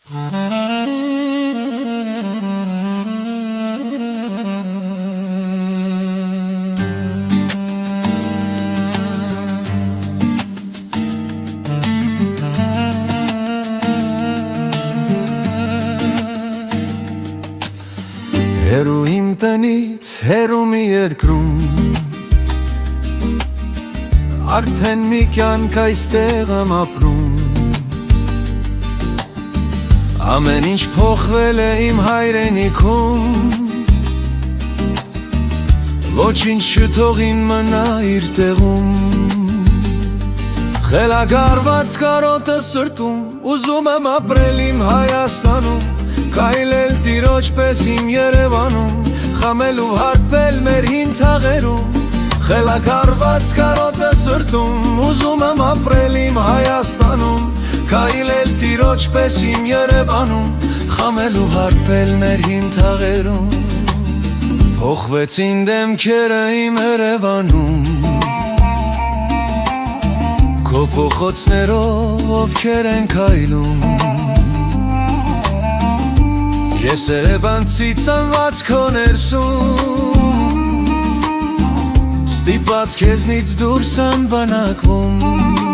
Հերու իմ տնից, հերու մի երկրում Արդեն մի կյանք այստեղ եմ ապրում Ամեն ինչ փոխվել է իմ հայրենիքում Ոչինչ չթողին մնա իր տեղում Խելագարված կարոտը սրտում Ուզում եմ ապրել իմ Հայաստանում Քայլել տիրոջ պես իմ Երևանում Խմելու հարբել մեր հին թաղերում Խելագարված կարոտը սրտում Ուզում եմ ապրել իմ Հայաստանում Քայլել տիրոջ պես իմ Երևանում Խմելու հարբել մեր հին թաղերում Փոխվեցին դեմքերը իմ Երևանում Քո փոխոցներով ովքեր են քայլում Ես Երևանցի ծնված քո ներսում Ստիպված քեզնից դուրս եմ բանակվում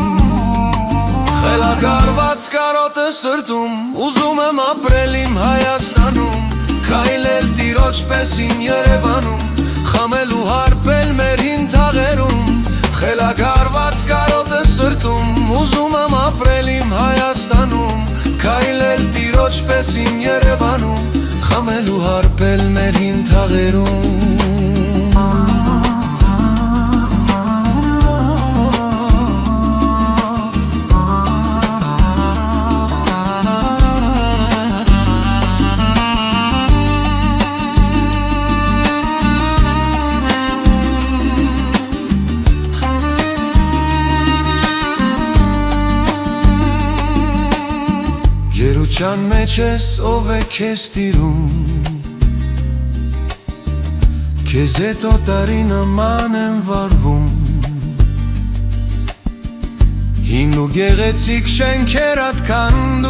Խելագարված կարոտը սրտում Ուզում եմ ապրել իմ Հայաստանում Քայլել տիրոջ պես իմ Երևանում Խմելու հարբել մեր հին թաղերում Խելագարված կարոտը սրտում Ուզում եմ ապրել իմ Հայաստանում Քայլել տիրոջ պես իմ Երևանում Խմելու հարբել մեր հին թաղերում Գերության մեջ ես ով է քեզ տիրում Քեզ հետ օտարի նման եմ վարվում Հին ու գեղեցիկ շենքեր ատքանդում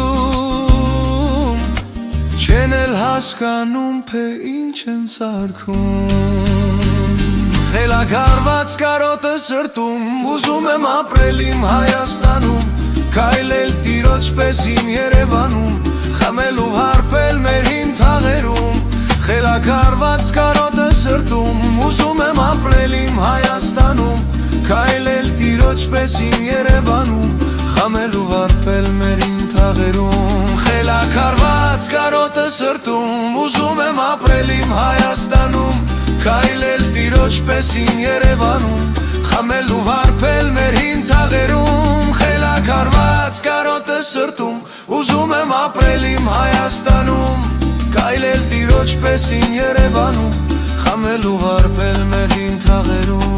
Չեն էլ հասկանում թե ինչ են սարքում Խելագարված կարոտը սրտում Ուզում եմ ապրել իմ Հայաստանում Քայլել տիրոջ պես իմ Երևանում Խմելու հարբել մեր հին թաղերում Խելագարված կարոտը սրտում Ուզում եմ ապրել իմ Հայաստանում Քայլել տիրոջ պես իմ Երևանում Խմելու հարբել մեր հին թաղերում Խելագարված կարոտը սրտում Ուզում եմ ապրել իմ Հայաստանում Քայլել տիրոջ պես իմ Երևանում Խմելու հարբել մեր հին թաղերում Խելագարված կարոտը սրտում Ուզում եմ ապրել իմ Հայաստանում Քայլել տիրոջ պես իմ Երևանում Խմելու հարբել մեր հին թաղերում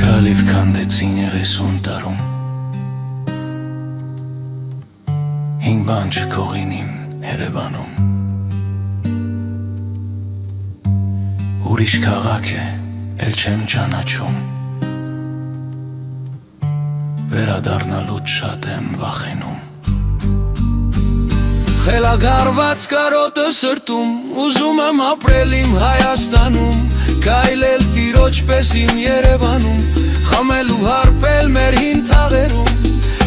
Քալիվ քանդեցին 30 տարում Հինգ բան չքողին իմ Երևանում Ուրիշ քաղաք է, էլ չեմ ճանաչում Վերադառնալուց շատ եմ վախենում Խելագարված կարոտը սրտում Ուզում եմ ապրել իմ Հայաստանում Քայլել տիրոջ պես իմ Երևանում Խմելու հարբել մեր հին թաղերում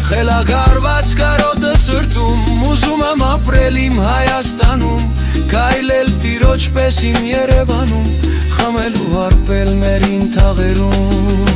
Խելագարված կարոտը սրտում Ուզում եմ ապրել իմ Հայաստանում Քայլել տիրոջ պես իմ Երևանում Խմելու հարբել մեր հին թաղերում